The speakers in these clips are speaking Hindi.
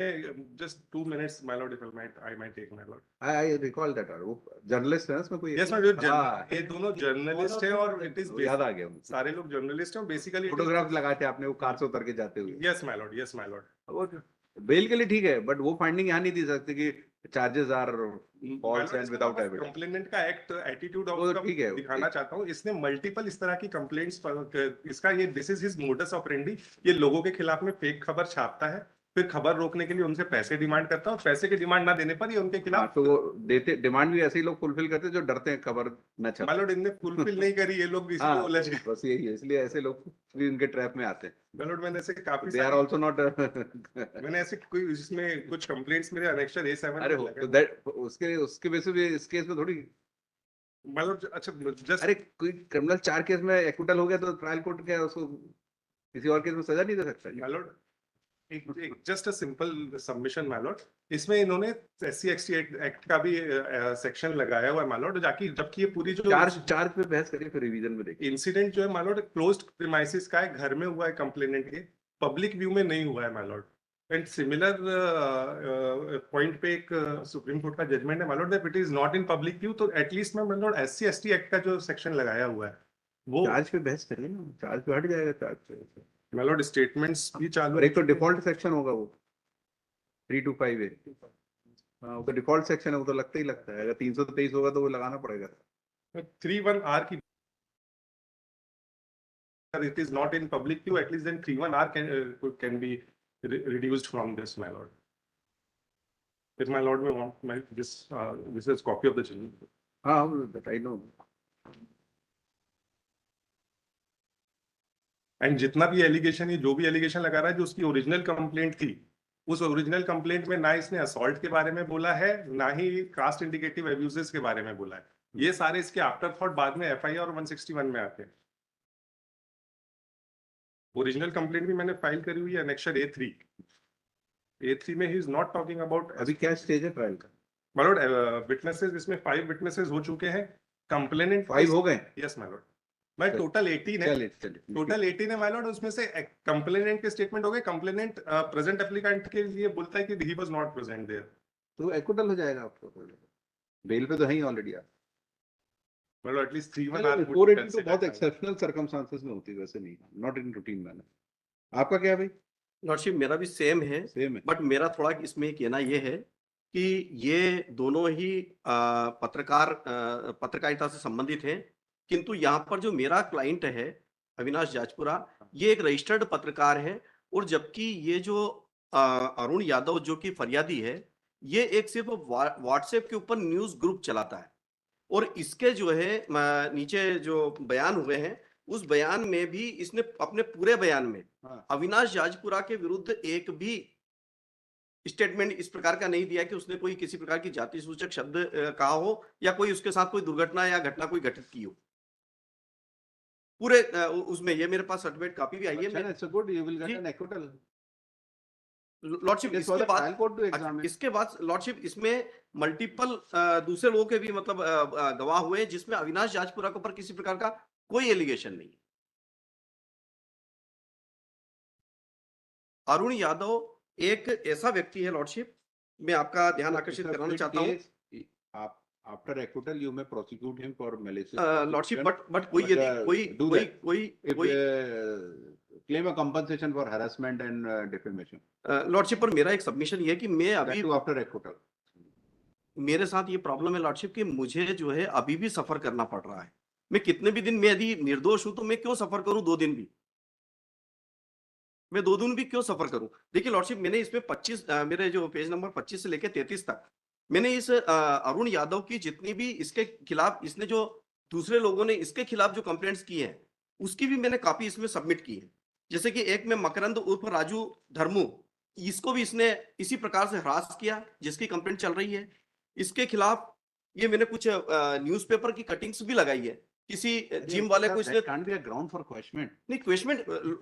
Just 2 minutes, my lord, if I might take, my lord. I recall that. वो जर्नलिस्ट है ना इसमें कोई? Yes, my lord, हाँ, ये दोनों जर्नलिस्ट हैं और it is याद आ गया मुझे। सारे लोग जर्नलिस्ट हैं और बेसिकली फोटोग्राफ लगाए थे आपने वो कार से उतर के जाते हुए। Yes my Lord, yes my Lord. वो बेल के लिए ठीक है, बट वो फाइंडिंग यहाँ नहीं दी सकती कि charges are false and without evidence. Complainant का एक्ट एटीट्यूड वो ऑफ ठीक है, दिखाना चाहता हूँ। इसने मल्टीपल इस तरह की कंप्लेंट्स, इसका ये this is his modus operandi. ये लोगों के खिलाफ में फेक खबर छापता है, फिर खबर रोकने के लिए उनसे पैसे डिमांड करता है और पैसे की डिमांड ना देने पर ये उनके खिलाफ तो वो देते, डिमांड भी ऐसे ही लोग फुलफिल करते हैं जो डरते हैं खबर न छापे। माय लॉर्ड, इनने फुलफिल नहीं करी, ये लोग इसी को उलझ गए। बस यही है, इसलिए ऐसे लोग भी इनके ट्रैप में आते हैं। माय लॉर्ड, मैंने ऐसे काफी दे आर आल्सो नॉट मैंने ऐसे कोई इसमें कुछ कंप्लेंट्स मेरे एनेक्सर A7 अरे में तो दैट उसके बेसिस पे इस केस में थोड़ी। माय लॉर्ड, अच्छा जस्ट अरे कोई क्रिमिनल 4 केस में एक्विटल हो गया तो ट्रायल कोर्ट क्या उसको किसी और केस में सजा नहीं दे सकता? माय लॉर्ड, एक just a simple submission my Lord, इसमें इन्होंने SC/ST एक्ट का भी सेक्शन लगाया हुआ है माय लॉर्ड, जाकि जबकि ये पूरी जो चार्ज पे बहस करिए, फिर रिवीजन में देखिए। इंसिडेंट जो है माय लॉर्ड क्लोज्ड प्रीमाइसेस का है, घर में हुआ है कंप्लेनेंट के, पब्लिक व्यू में नहीं हुआ है my lord. And similar point पे एक सुप्रीम कोर्ट का जजमेंट है my lord that it is not in public view, तो at least my lord SC/ST act का जो सेक्शन लगाया हुआ है वो चार्ज पे बहस करिए ना, चार्ज पे हट जाएगा चार्ज पे। माय लॉर्ड स्टेटमेंट्स भी चालू और एक तो डिफॉल्ट सेक्शन होगा वो 325A। हाँ, वो तो डिफॉल्ट सेक्शन है, वो तो लगता ही लगता है। अगर 323 होगा तो वो लगाना पड़ेगा। 31R की it is not in public view, at least then 31R can be reduced from this, my lord. If my lord may want this is copy of the judgment. That I know. And जितना भी एलिगेशन है, जो भी एलिगेशन लगा रहा है, जो उसकी ओरिजिनल कंप्लेंट थी, उस ओरिजिनल कंप्लेंट में ना इसने असॉल्ट के बारे में बोला है, ना ही कास्ट इंडिकेटिव अब्यूजेस के बारे में बोला है। ये सारे इसके आफ्टर थॉट बाद में FIR 161 में आते हैं। ओरिजिनल कंप्लेंट भी मैंने फाइल करी हुई है एनेक्सर A3 में he is not talking about. अभी क्या स्टेज है ट्रायल का? माय लॉर्ड, विटनेसेस इसमें 5 विटनेसेस हो चुके हैं, कंप्लेनेंट 5 हो गए? यस माय लॉर्ड, मैं टोटल 18 है, टोटल 18 है माय लॉर्ड। उसमें से कंप्लेनेंट के स्टेटमेंट हो गए। कंप्लेनेंट प्रेजेंट एप्लीकेंट के लिए बोलता है कि he was not present there, तो एक्विटल हो जाएगा आपको, बेल पे तो है ही ऑलरेडी। आप मतलब एटलीस्ट 3-1 480 तो बहुत एक्सेप्शनल सर्कमस्टेंसेस में होती है, वैसे नहीं, नॉट इन रूटीन मैनर। आपका क्या है भाई? लॉर्डशिप मेरा भी सेम है, बट मेरा थोड़ा इसमें कहना ये है कि ये दोनों ही पत्रकारिता से संबंधित हैं, किंतु यहाँ पर जो मेरा क्लाइंट है अविनाश जाजपुरा, ये एक रजिस्टर्ड पत्रकार है, और जबकि ये जो अरुण यादव जो कि फरियादी है, ये एक सिर्फ व्हाट्सएप के ऊपर न्यूज ग्रुप चलाता है, और इसके जो है नीचे जो बयान हुए हैं, उस बयान में भी इसने अपने पूरे बयान में अविनाश जाजपुरा के विरुद्ध एक भी स्टेटमेंट इस प्रकार का नहीं दिया कि उसने कोई किसी प्रकार की जाति सूचक शब्द कहा हो या कोई उसके साथ कोई दुर्घटना या घटना कोई घटित की हो। पूरे उसमें ये मेरे पास सर्टिफिकेट कॉपी भी आई है। लॉर्डशिप इसके बाद लॉर्डशिप इसमें मल्टीपल दूसरे लोगों के भी मतलब गवाह हुए हैं, जिसमें अविनाश जाजपुरा के ऊपर किसी प्रकार का कोई एलिगेशन नहीं। अरुण यादव एक ऐसा व्यक्ति है लॉर्डशिप, मैं आपका ध्यान आकर्षित कराना चाहता हूं। आप after acquittal you may prosecute him for malicious lordship, but कोई यदि कोई claim a compensation for harassment and defamation. Lordship, पर मेरा एक सबमिशन ये है कि मैं अभी आफ्टर एक्विटल, मेरे साथ ये प्रॉब्लम है लॉर्डशिप कि मुझे जो है अभी भी सफर करना पड़ रहा है। मैं कितने भी दिन में यदि निर्दोष हूं तो मैं क्यों सफर करूं 2 दिन भी, मैं 2 दिन भी क्यों सफर करूं? देखिए लॉर्डशिप, मैंने इसमें 25 मेरे जो पेज नंबर 25 से लेकर 33 तक मैंने इस अरुण यादव की जितनी भी इसके खिलाफ, इसने जो दूसरे लोगों ने इसके खिलाफ जो कंप्लेंट्स की है, उसकी भी मैंने कॉपी इसमें सबमिट की है। जैसे कि एक में मकरंद उर्फ राजू धर्मू, इसको भी इसने इसी प्रकार से हरास किया जिसकी कंप्लेंट चल रही है। इसके खिलाफ ये मैंने कुछ न्यूज़पेपर की कटिंग्स भी लगाई है, किसी जिम वाले को इसने can't be a ground for questionment. नहीं क्वेश्चन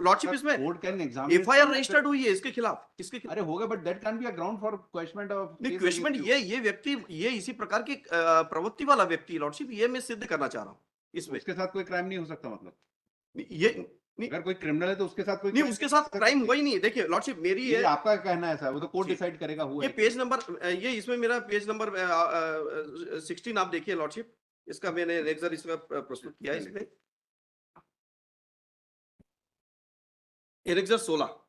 लॉर्डशिप, इसमें court can examine, FIR registered हुई है इसके खिलाफ, अरे होगा, but that can be a ground for questionment of नहीं क्वेश्चन। ये व्यक्ति, ये इसी प्रकार की प्रवृत्ति वाला व्यक्ति लॉर्डशिप, ये मैं सिद्ध करना चाह रहा हूँ इसमें। उसके साथ कोई क्राइम नहीं हो सकता, मतलब ये नहीं अगर कोई क्रिमिनल है तो उसके साथ कोई नहीं crime उसके नहीं साथ कर सकता। क्राइम हुआ ही नहीं। देखिए लॉर्डशिप मेरी ये है, आपका कहना है साहब, वो तो कोर्ट जी। डिसाइड करेगा हुआ ये है। पेज नंबर ये इसमें मेरा पेज नंबर 16 आप देखिए लॉर्डशिप, इसका मैंने एनेक्सर इसका प्रस्तुत किया है इसमें, annexure 16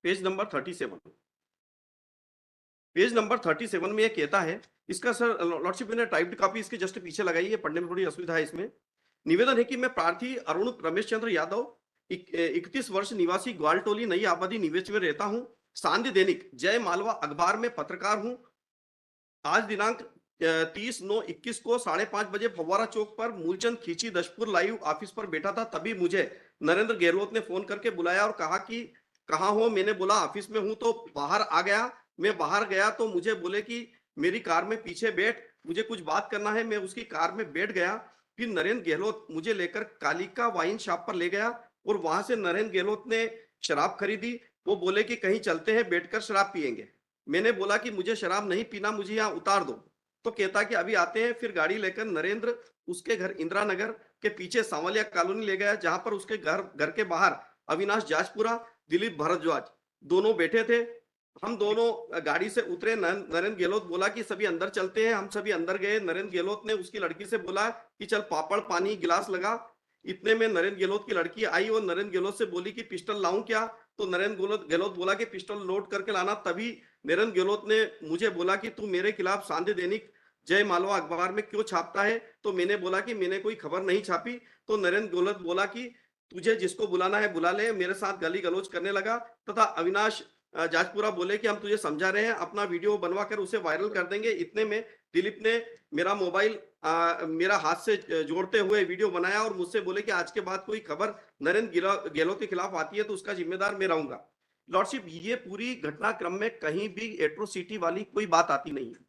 page number 37। Page number 37 में ये कहता है, इसका सर लॉर्डशिप मैंने टाइप्ड कॉपी इसके जस्ट पीछे लगाई है, पढ़ने में थोड़ी असुविधा है इसमें। निवेदन है कि मैं प्रार्थी अरुण रमेश चंद्र यादव 31 वर्ष निवासी ग्वालटोली नई आबादी निवेश में रहता हूं, सांध्य दैनिक जय मालवा अखबार में पत्रकार हूं। आज दिनांक 30/9/21 को 5:30 बजे फव्वारा चौक पर मूलचंद खींची दशपुर लाइव ऑफिस पर बैठा था, तभी मुझे नरेंद्र गहलोत ने फोन करके बुलाया और कहा कि कहाँ हो। मैंने बोला ऑफिस में हूं, तो बाहर आ गया। मैं बाहर गया तो मुझे बोले कि मेरी कार में पीछे बैठ, मुझे कुछ बात करना है। मैं उसकी कार में बैठ गया। फिर नरेंद्र गहलोत मुझे लेकर कालिका वाइन शॉप पर ले गया और वहां से नरेंद्र गहलोत ने शराब खरीदी। वो बोले कि कहीं चलते हैं, बैठकर शराब पियेंगे। मैंने बोला कि मुझे शराब नहीं पीना, मुझे यहाँ उतार दो। तो कहता कि अभी आते हैं। फिर गाड़ी लेकर नरेंद्र उसके घर इंदिरा नगर के पीछे सांवलिया कॉलोनी ले गया, जहां पर उसके घर के बाहर अविनाश जाजपुरा, दिलीप भारद्वाज दोनों बैठे थे। हम दोनों गाड़ी से उतरे। नरेंद्र गहलोत बोला कि सभी अंदर चलते हैं। हम सभी अंदर गए। नरेंद्र गहलोत ने उसकी लड़की से बोला कि चल पापड़ पानी गिलास लगा। इतने में नरेंद्र गहलोत की लड़की आई और नरेंद्र गहलोत से बोली कि पिस्टल लाऊं क्या। तो नरेंद्र गहलोत बोला कि पिस्टल लोड करके लाना। तभी नरेंद्र गहलोत ने मुझे बोला कि तू मेरे खिलाफ सांध्य दैनिक जय मालवा अखबार में क्यों छापता है। तो मैंने बोला कि मैंने कोई खबर नहीं छापी। तो नरेंद्र गहलोत बोला कि तुझे जिसको बुलाना है बुला ले। मेरे साथ गाली गलौज करने लगा तथा अविनाश जाजपुरा बोले कि हम तुझे समझा रहे हैं, अपना वीडियो बनवा कर उसे वायरल कर देंगे। इतने में दिलीप ने मेरा मोबाइल मेरा हाथ से जोड़ते हुए वीडियो बनाया और मुझसे बोले कि आज के बाद कोई खबर नरेंद्र गहलोत के खिलाफ आती है तो उसका जिम्मेदार मैं रहूंगा। लॉर्डशिप ये पूरी घटनाक्रम में कहीं भी एट्रोसिटी वाली कोई बात आती नहीं है,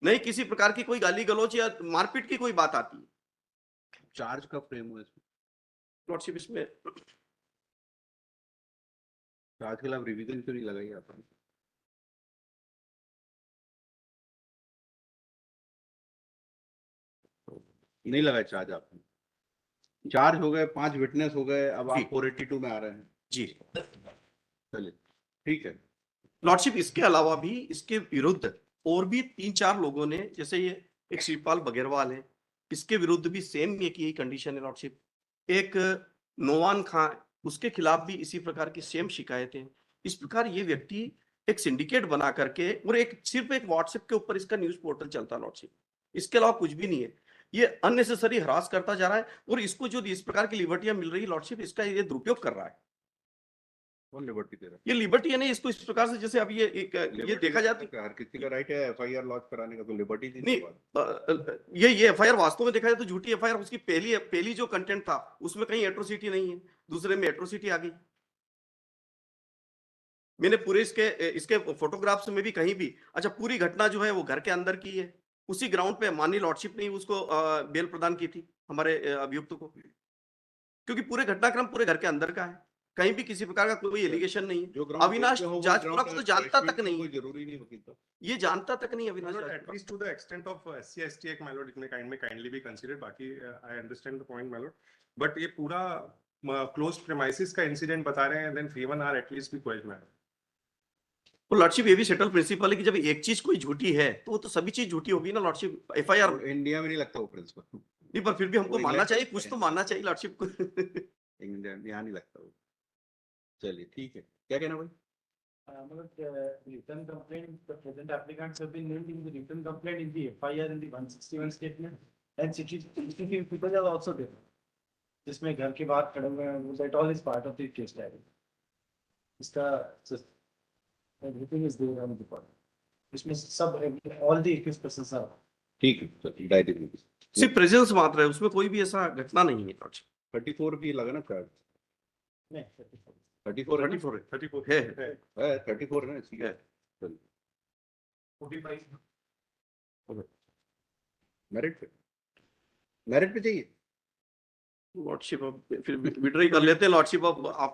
नहीं किसी प्रकार की कोई गाली गलौज या मारपीट की कोई बात आती है। चार्ज का फ्रेम हुआ इसमें, लॉर्डशिप इसमें चार्ज के खिलाफ रिवीजन क्यों नहीं लगाई आपने? नहीं लगाया चार्ज आपने। चार्ज हो गए, 5 विटनेस हो गए, अब जी। आप 482 में आ रहे हैं। जी चलिए ठीक है। लॉर्डशिप इसके अलावा भी इसके विरुद्ध और भी 3-4 लोगों ने, जैसे ये एक शिवपाल बघेरवाल है, इसके विरुद्ध भी सेम एक यही कंडीशन है लॉर्डशिप। एक नोमान खां, उसके खिलाफ भी इसी प्रकार की सेम शिकायतें। इस प्रकार ये व्यक्ति एक सिंडिकेट बना करके, और एक सिर्फ एक व्हाट्सएप के ऊपर इसका न्यूज पोर्टल चलता है लॉर्डशिप, इसके अलावा कुछ भी नहीं है। ये अननेसेसरी हरास करता जा रहा है और इसको जो इस प्रकार की लिबर्टियां मिल रही है लॉर्डशिप, इसका ये दुरुपयोग कर रहा है। कौन लिबर्टी दे रहा है? ये लिबर्टी है नहीं, इसको इस प्रकार से जैसे अब ये Liberty देखा जाता का हर किसी का राइट है एफआईआर लॉन्च कराने का, तो लिबर्टी दी नहीं, बात। ये एफआईआर वास्तव में देखा जाए तो झूठी एफआईआर। उसकी पहली जो कंटेंट था उसमें कहीं एट्रोसिटी नहीं है, दूसरे में एट्रोसिटी आ गई। मैंने पूरे इसके फोटोग्राफ्स में भी कहीं भी, अच्छा पूरी घटना जो है वो घर के अंदर की है, उसी ग्राउंड पे माननीय लॉर्डशिप ने उसको बेल प्रदान की थी हमारे अभियुक्त को, क्योंकि पूरे घटनाक्रम पूरे घर के अंदर का है, कहीं भी किसी प्रकार का कोई एलिगेशन नहीं है। जो ग्राउंड अविनाश जाजपुरा को तो जानता तक नहीं, कोई जरूरी नहीं वकील साहब। ये जानता तक नहीं Avinash At जाजपुरा। least to the extent of SC/ST Act, my lord, it may kindly be considered. बाकी I understand the point, my lord. But ये पूरा closed premises का incident बता रहे हैं, then F1 are at least be quashed, my lord. तो लॉर्डशिप ये भी सेटल प्रिंसिपल है कि जब एक चीज कोई झूठी है तो वो तो सभी चीज झूठी होगी ना लॉर्डशिप। एफआईआर और इंडिया में नहीं लगता वो प्रिंसिपल। नहीं, पर फिर भी हमको वो मानना इंग्लैंड चाहिए, में कुछ तो है। मानना चाहिए लॉर्डशिप को। इंडिया यहाँ नहीं लगता वो। चलिए ठीक है, क्या कहना भाई? Written complaint, the present applicants have been named in the written complaint in the FIR in the 161 statement, and 60 people are also there. जिसमें घर के बाहर खड़े हुए हैं, that all is part of the case diary. इसका everything is there on the report. इसमें सब all the accused persons are. ठीक है, चलिए डायरी में सिर्फ प्रेजेंस मात्र है, उसमें कोई भी ऐसा घटना नहीं है लॉर्डशिप। 34 भी लगा ना चार्ज? नहीं, 34 है ना? 34 है, 34 है। है 34 है ना इसलिए। है। चलिए 45 मेरिट पे चाहिए। लॉर्डशिप अब फिर विड्रॉ कर लेते हैं लॉर्डशिप। अब